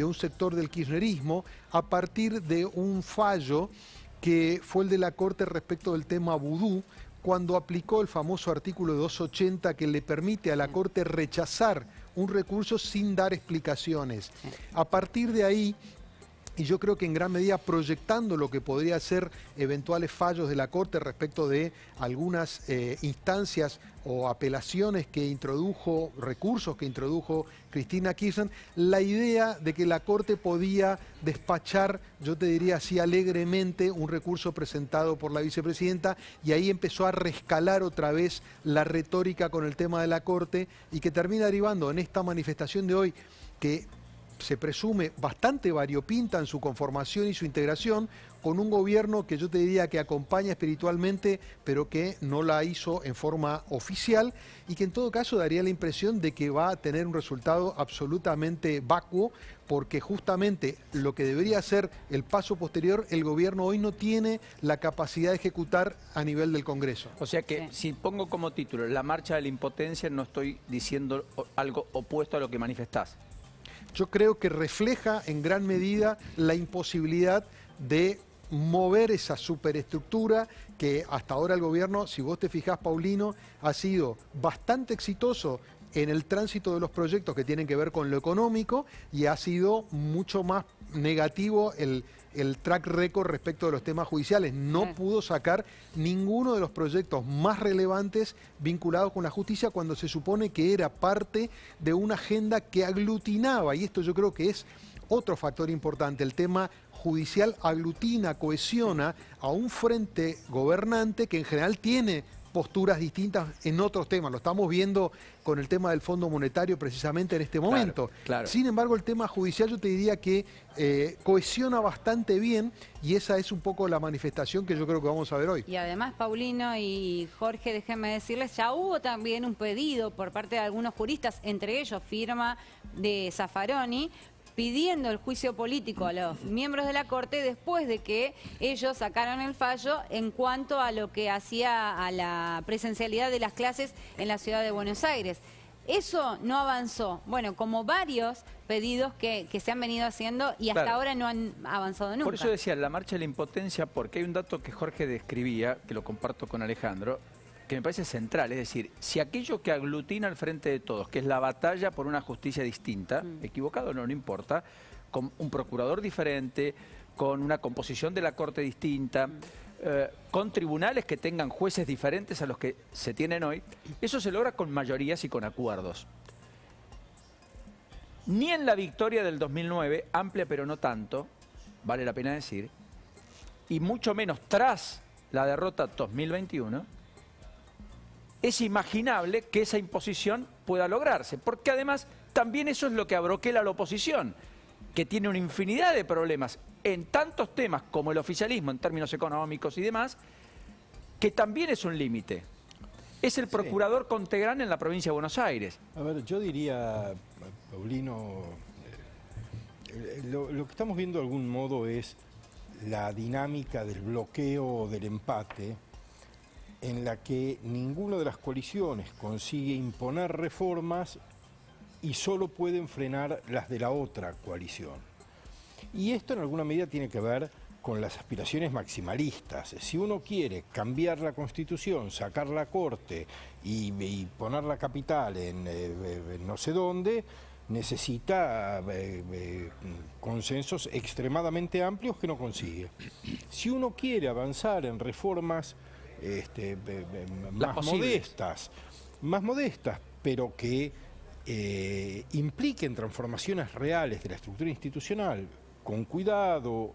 de un sector del kirchnerismo a partir de un fallo que fue el de la Corte respecto del tema vudú, cuando aplicó el famoso artículo 280 que le permite a la Corte rechazar un recurso sin dar explicaciones. A partir de ahí, y yo creo que en gran medida proyectando lo que podría ser eventuales fallos de la Corte respecto de algunas instancias o apelaciones que introdujo, recursos que introdujo Cristina Kirchner, la idea de que la Corte podía despachar, yo te diría así alegremente, un recurso presentado por la vicepresidenta, y ahí empezó a rescalar otra vez la retórica con el tema de la Corte, y que termina derivando en esta manifestación de hoy que se presume bastante variopinta en su conformación y su integración, con un gobierno que yo te diría que acompaña espiritualmente, pero que no la hizo en forma oficial, y que en todo caso daría la impresión de que va a tener un resultado absolutamente vacuo, porque justamente lo que debería ser el paso posterior, el gobierno hoy no tiene la capacidad de ejecutar a nivel del Congreso. O sea que si pongo como título la marcha de la impotencia, no estoy diciendo algo opuesto a lo que manifestás. Yo creo que refleja en gran medida la imposibilidad de mover esa superestructura que hasta ahora el gobierno, si vos te fijás, Paulino, ha sido bastante exitoso en el tránsito de los proyectos que tienen que ver con lo económico, y ha sido mucho más negativo el track record respecto de los temas judiciales. No pudo sacar ninguno de los proyectos más relevantes vinculados con la justicia, cuando se supone que era parte de una agenda que aglutinaba, y esto yo creo que es otro factor importante, el tema judicial aglutina, cohesiona a un frente gobernante que en general tiene posturas distintas en otros temas. Lo estamos viendo con el tema del Fondo Monetario precisamente en este momento. Claro. Sin embargo, el tema judicial yo te diría que cohesiona bastante bien, y esa es un poco la manifestación que yo creo que vamos a ver hoy. Y además, Paulino y Jorge, déjenme decirles, ya hubo también un pedido por parte de algunos juristas, entre ellos firma de Zaffaroni, pidiendo el juicio político a los miembros de la Corte después de que ellos sacaron el fallo en cuanto a lo que hacía a la presencialidad de las clases en la ciudad de Buenos Aires. Eso no avanzó. Bueno, como varios pedidos que se han venido haciendo y hasta ahora no han avanzado nunca. Por eso decía, la marcha de la impotencia, porque hay un dato que Jorge describía, que lo comparto con Alejandro, que me parece central. Es decir, si aquello que aglutina al frente de todos, que es la batalla por una justicia distinta, equivocado o no, no importa, con un procurador diferente, con una composición de la Corte distinta, con tribunales que tengan jueces diferentes a los que se tienen hoy, eso se logra con mayorías y con acuerdos. Ni en la victoria del 2009, amplia pero no tanto, vale la pena decir, y mucho menos tras la derrota 2021, es imaginable que esa imposición pueda lograrse, porque además también eso es lo que abroquela a la oposición, que tiene una infinidad de problemas en tantos temas como el oficialismo en términos económicos y demás, que también es un límite. Es el procurador Contegrán en la provincia de Buenos Aires. A ver, yo diría, Paulino, lo que estamos viendo de algún modo es la dinámica del bloqueo o del empate, en la que ninguna de las coaliciones consigue imponer reformas y solo pueden frenar las de la otra coalición. Y esto en alguna medida tiene que ver con las aspiraciones maximalistas. Si uno quiere cambiar la Constitución, sacar la Corte y poner la capital en no sé dónde, necesita consensos extremadamente amplios que no consigue. Si uno quiere avanzar en reformas más modestas, pero que impliquen transformaciones reales de la estructura institucional, con cuidado,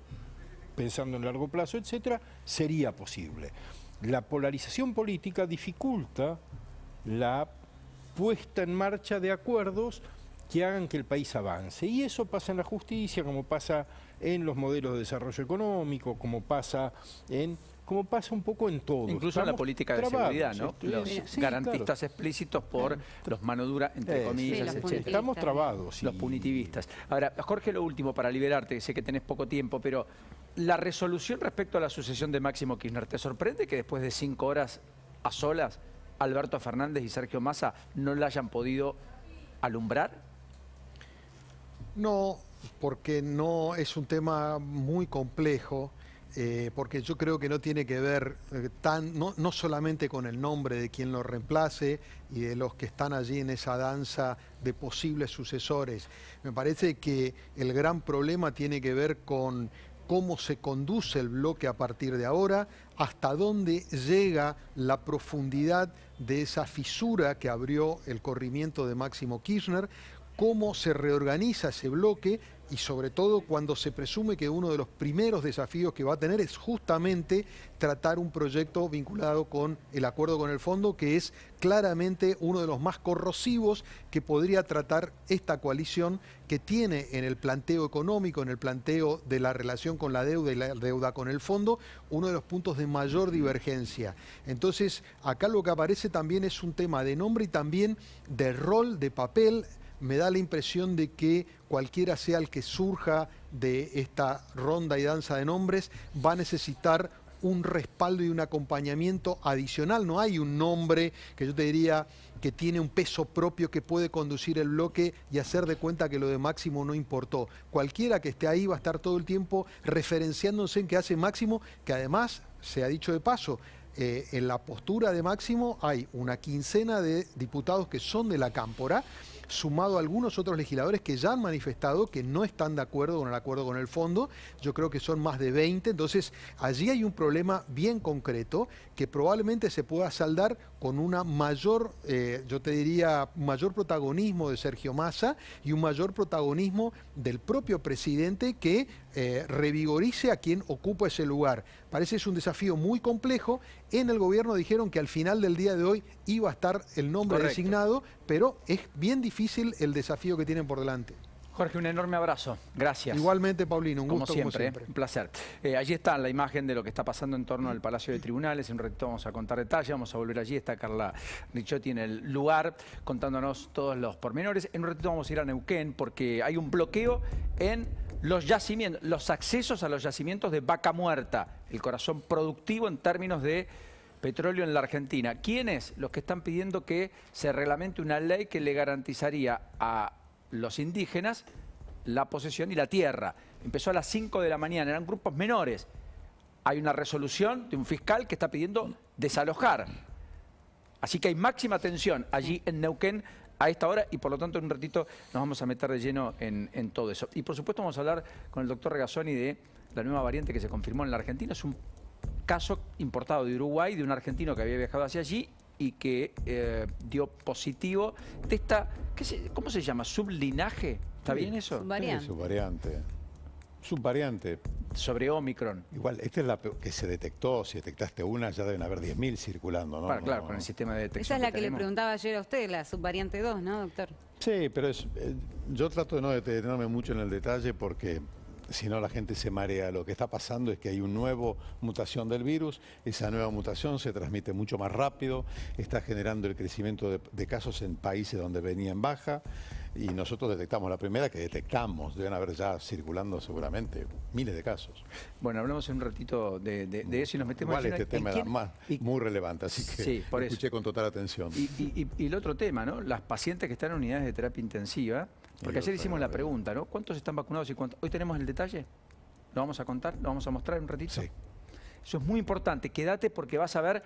pensando en largo plazo, etcétera, sería posible. La polarización política dificulta la puesta en marcha de acuerdos que hagan que el país avance. Y eso pasa en la justicia, como pasa en los modelos de desarrollo económico, como pasa un poco en todo. Incluso en la política de seguridad, ¿no? Los garantistas explícitos por los mano dura, entre comillas, etc. Estamos trabados. Los punitivistas. Ahora, Jorge, lo último para liberarte, sé que tenés poco tiempo, pero la resolución respecto a la sucesión de Máximo Kirchner, ¿te sorprende que después de 5 horas a solas, Alberto Fernández y Sergio Massa no la hayan podido alumbrar? No, porque no es un tema muy complejo. Porque yo creo que no tiene que ver no solamente con el nombre de quien lo reemplace y de los que están allí en esa danza de posibles sucesores. Me parece que el gran problema tiene que ver con cómo se conduce el bloque a partir de ahora, hasta dónde llega la profundidad de esa fisura que abrió el corrimiento de Máximo Kirchner, cómo se reorganiza ese bloque y sobre todo cuando se presume que uno de los primeros desafíos que va a tener es justamente tratar un proyecto vinculado con el acuerdo con el fondo, que es claramente uno de los más corrosivos que podría tratar esta coalición, que tiene en el planteo económico, en el planteo de la relación con la deuda y la deuda con el fondo, uno de los puntos de mayor divergencia. Entonces, acá lo que aparece también es un tema de nombre y también de rol, de papel. Me da la impresión de que cualquiera sea el que surja de esta ronda y danza de nombres, va a necesitar un respaldo y un acompañamiento adicional. No hay un nombre que yo te diría que tiene un peso propio que puede conducir el bloque y hacer de cuenta que lo de Máximo no importó. Cualquiera que esté ahí va a estar todo el tiempo referenciándose en qué hace Máximo, que además, se ha dicho de paso, en la postura de Máximo hay una quincena de diputados que son de la Cámpora, sumado a algunos otros legisladores que ya han manifestado que no están de acuerdo con el acuerdo con el fondo. Yo creo que son más de 20, entonces allí hay un problema bien concreto que probablemente se pueda saldar con una mayor, yo te diría, mayor protagonismo de Sergio Massa y un mayor protagonismo del propio presidente que revigorice a quien ocupa ese lugar. Parece que es un desafío muy complejo. En el gobierno dijeron que al final del día de hoy iba a estar el nombre designado, pero es bien difícil el desafío que tienen por delante. Jorge, un enorme abrazo. Gracias. Igualmente, Paulino, un gusto como siempre. Un placer. Allí está la imagen de lo que está pasando en torno al Palacio de Tribunales. En un ratito vamos a contar detalles, vamos a volver allí. Está Carla Ricciotti en el lugar contándonos todos los pormenores. En un ratito vamos a ir a Neuquén porque hay un bloqueo en los yacimientos, los accesos a los yacimientos de Vaca Muerta, el corazón productivo en términos de petróleo en la Argentina. ¿Quiénes? Los que están pidiendo que se reglamente una ley que le garantizaría a los indígenas la posesión y la tierra. Empezó a las 5 de la mañana, eran grupos menores. Hay una resolución de un fiscal que está pidiendo desalojar. Así que hay máxima tensión allí en Neuquén a esta hora y por lo tanto en un ratito nos vamos a meter de lleno en todo eso. Y por supuesto vamos a hablar con el doctor Regazzoni de la nueva variante que se confirmó en la Argentina. Es un caso importado de Uruguay, de un argentino que había viajado hacia allí y que dio positivo de esta, ¿cómo se llama? ¿Sublinaje? ¿Está bien eso? Subvariante. Sí, subvariante. Sobre Omicron. Igual, esta es la que se detectó. Si detectaste una, ya deben haber 10.000 circulando, ¿no? Claro, con el sistema de detección. Esa es la que le tenemos. preguntaba ayer a usted, la subvariante 2, ¿no, doctor? Sí, pero yo trato de no detenerme mucho en el detalle porque si no la gente se marea. Lo que está pasando es que hay una nueva mutación del virus, esa nueva mutación se transmite mucho más rápido, está generando el crecimiento de casos en países donde venía en baja y nosotros detectamos la primera que detectamos, deben haber ya circulando seguramente miles de casos. Bueno, hablamos en un ratito de eso y nos metemos Igual este tema era muy relevante, así que sí, por lo escuché con total atención. Y el otro tema, ¿no? Las pacientes que están en unidades de terapia intensiva, porque ayer hicimos la pregunta, ¿no? ¿Cuántos están vacunados y cuántos? Hoy tenemos el detalle, lo vamos a contar, lo vamos a mostrar en un ratito. Sí. Eso es muy importante, quédate porque vas a ver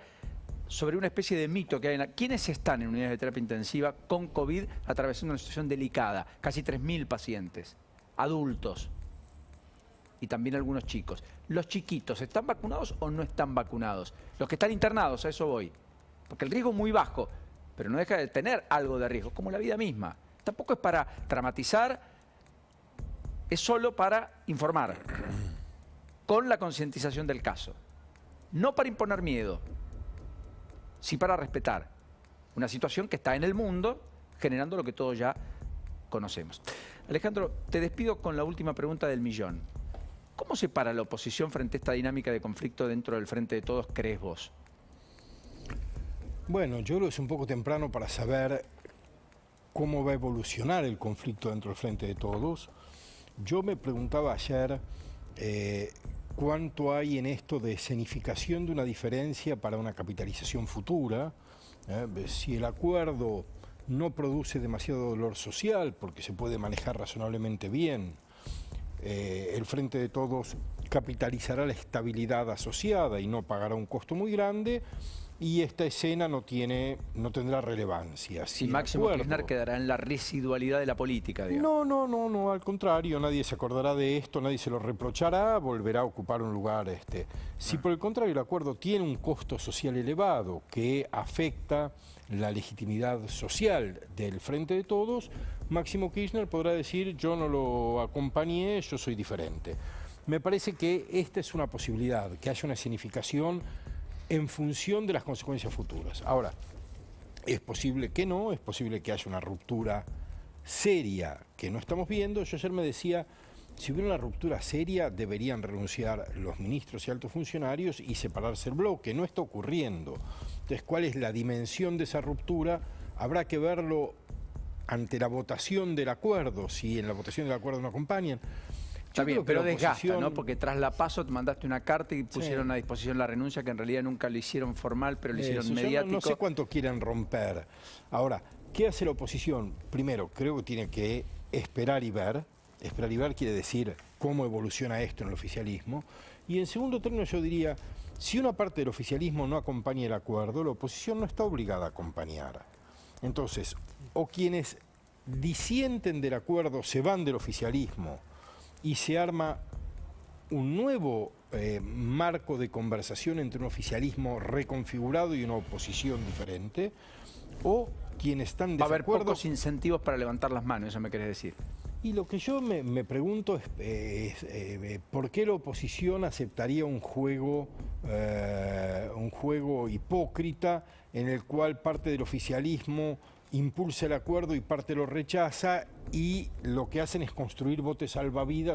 sobre una especie de mito que hay. ¿Quiénes están en unidades de terapia intensiva con COVID atravesando una situación delicada? Casi 3.000 pacientes, adultos y también algunos chicos. ¿Los chiquitos están vacunados o no están vacunados? Los que están internados, a eso voy. Porque el riesgo es muy bajo, pero no deja de tener algo de riesgo, como la vida misma. Tampoco es para dramatizar, es solo para informar, con la concientización del caso. No para imponer miedo, sí para respetar una situación que está en el mundo, generando lo que todos ya conocemos. Alejandro, te despido con la última pregunta del millón. ¿Cómo se para la oposición frente a esta dinámica de conflicto dentro del Frente de Todos, crees vos? Bueno, yo creo que es un poco temprano para saber cómo va a evolucionar el conflicto dentro del Frente de Todos. Yo me preguntaba ayer cuánto hay en esto de escenificación de una diferencia para una capitalización futura. Si el acuerdo no produce demasiado dolor social, porque se puede manejar razonablemente bien, el Frente de Todos capitalizará la estabilidad asociada y no pagará un costo muy grande, y esta escena no tendrá relevancia. Si Máximo Kirchner quedará en la residualidad de la política, digamos. No, al contrario, nadie se acordará de esto, nadie se lo reprochará, volverá a ocupar un lugar. Si por el contrario el acuerdo tiene un costo social elevado que afecta la legitimidad social del Frente de Todos, Máximo Kirchner podrá decir: yo no lo acompañé, yo soy diferente. Me parece que esta es una posibilidad, que haya una significación en función de las consecuencias futuras. Ahora, es posible que no, es posible que haya una ruptura seria que no estamos viendo. Yo ayer me decía, si hubiera una ruptura seria, deberían renunciar los ministros y altos funcionarios y separarse el bloque. No está ocurriendo. Entonces, ¿cuál es la dimensión de esa ruptura? Habrá que verlo ante la votación del acuerdo, si en la votación del acuerdo no acompañan. Está bien, pero desgasta, ¿no? Porque tras la PASO te mandaste una carta y pusieron a disposición la renuncia, que en realidad nunca lo hicieron formal, pero lo hicieron mediático. No sé cuánto quieren romper. Ahora, ¿qué hace la oposición? Primero, creo que tiene que esperar y ver. Esperar y ver quiere decir cómo evoluciona esto en el oficialismo. Y en segundo término yo diría, si una parte del oficialismo no acompaña el acuerdo, la oposición no está obligada a acompañar. Entonces, o quienes disienten del acuerdo se van del oficialismo y se arma un nuevo marco de conversación entre un oficialismo reconfigurado y una oposición diferente, o quienes están de desacuerdo. Va a haber pocos incentivos para levantar las manos, eso me querés decir. Y lo que yo me pregunto es ¿por qué la oposición aceptaría un juego hipócrita en el cual parte del oficialismo impulsa el acuerdo y parte lo rechaza, y lo que hacen es construir botes salvavidas